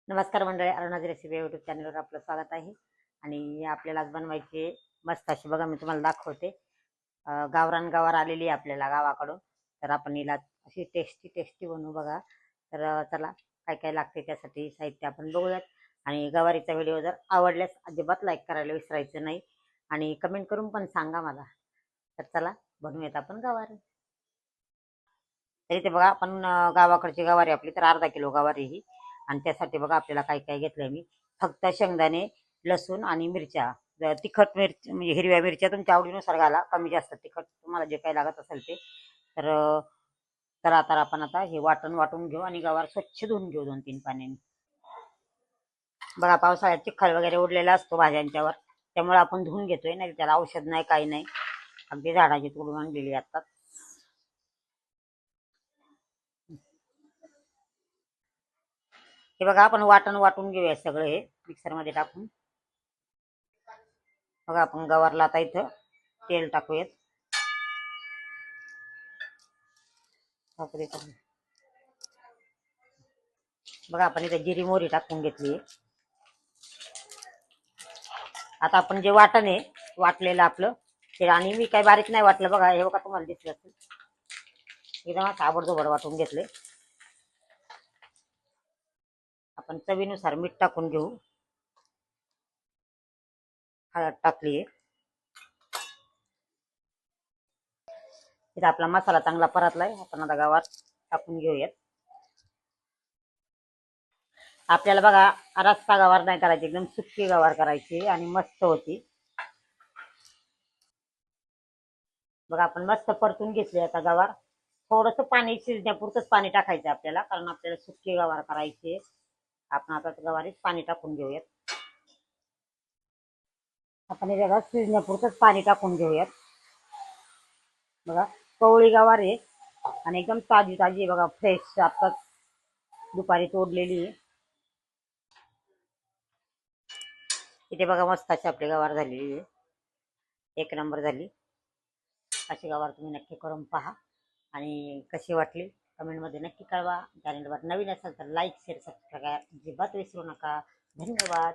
नमस्कार मंडळी, अरुणाची recipe YouTube चॅनलवर आपलं स्वागत आहे. आणि आपल्याला आज बनवायची मस्त अशी बघा, मी तुम्हाला दाखवते. गावरान गवार आलेली आहे आपल्याला गावाकडून. तर आपण हिला अशी टेस्टी टेस्टी बनवू बघा. तर चला, काय काय लागते त्यासाठी साहित्य आपण बघूयात. आणि गवारीचा व्हिडिओ जर आवडल्यास अजिबात लाईक करायला विसरायचं नाही, आणि कमेंट करून पण सांगा मला. तर चला बनवूयात आपण गवारी. तरी ते बघा, आपण गावाकडची गवारी आपली तर अर्धा किलो गवारी ही. आणि त्यासाठी बघा आपल्याला काय काय घेतलंय मी. फक्त शेंगदाणे, लसूण आणि मिरच्या. तिखट मिरची म्हणजे हिरव्या मिरच्या तुमच्या आवडीनुसार घाला, कमी जास्त तिखट तुम्हाला जे काही लागत असेल ते. तर चला तर आपण आता हे वाटण वाटून घेऊ आणि गवार स्वच्छ धुवून घेऊ 2-3 पाण्याने. बघा, पावसाळ्यात चिखल वगैरे उडलेला असतो भाज्यांच्यावर, त्यामुळे आपण धुवून घेतोय. नाही त्याला औषध नाही, काही नाही, अगदी झाडाची तोडून आणलेली आता. हे बघा, आपण वाटण वाटून घेऊया सगळं हे मिक्सरमध्ये टाकून. बघा, आपण गवारला आता इथं तेल टाकूयात. बघा, आपण इथे जिरी मोहरी टाकून घेतली. आता आपण जे वाटण आहे वाटलेलं आपलं ते, आणि मी काही बारीक नाही वाटलं बघा, हे बघा तुम्हाला दिसलं असेल, एकदम ताबडतोब वाटून घेतले. आपण चवीनुसार मीठ टाकून घेऊ. हळद टाकली. इथं आपला मसाला चांगला परतलाय. आपण आता गवार टाकून घेऊयात. आपल्याला बघा रस्सा गवार नाही करायची, एकदम सुकी गवार करायची आणि मस्त होती. बघा, आपण मस्त परतून घेतली आता गवार. थोडस पाणी शिजण्यापुरतंच पाणी टाकायचं आपल्याला, कारण आपल्याला सुकी गवार करायची. आपण आता गवारीत पाणी टाकून घेऊयात. आपण हे बघा शिजण्यापुरतंच पाणी टाकून घेऊयात. बघा, कवळी गवार आहे आणि एकदम ताजी ताजी आहे बघा, फ्रेश, आताच दुपारी तोडलेली आहे. इथे बघा मस्त अशी आपली गवार झालेली आहे, एक नंबर झाली. अशी गवार तुम्ही नक्की करून पहा आणि कशी वाटली कमेंटमध्ये नक्की कळवा. चॅनलवर नवीन असेल तर लाईक शेअर सबस्क्राईब अजिबात विसरू नका. धन्यवाद.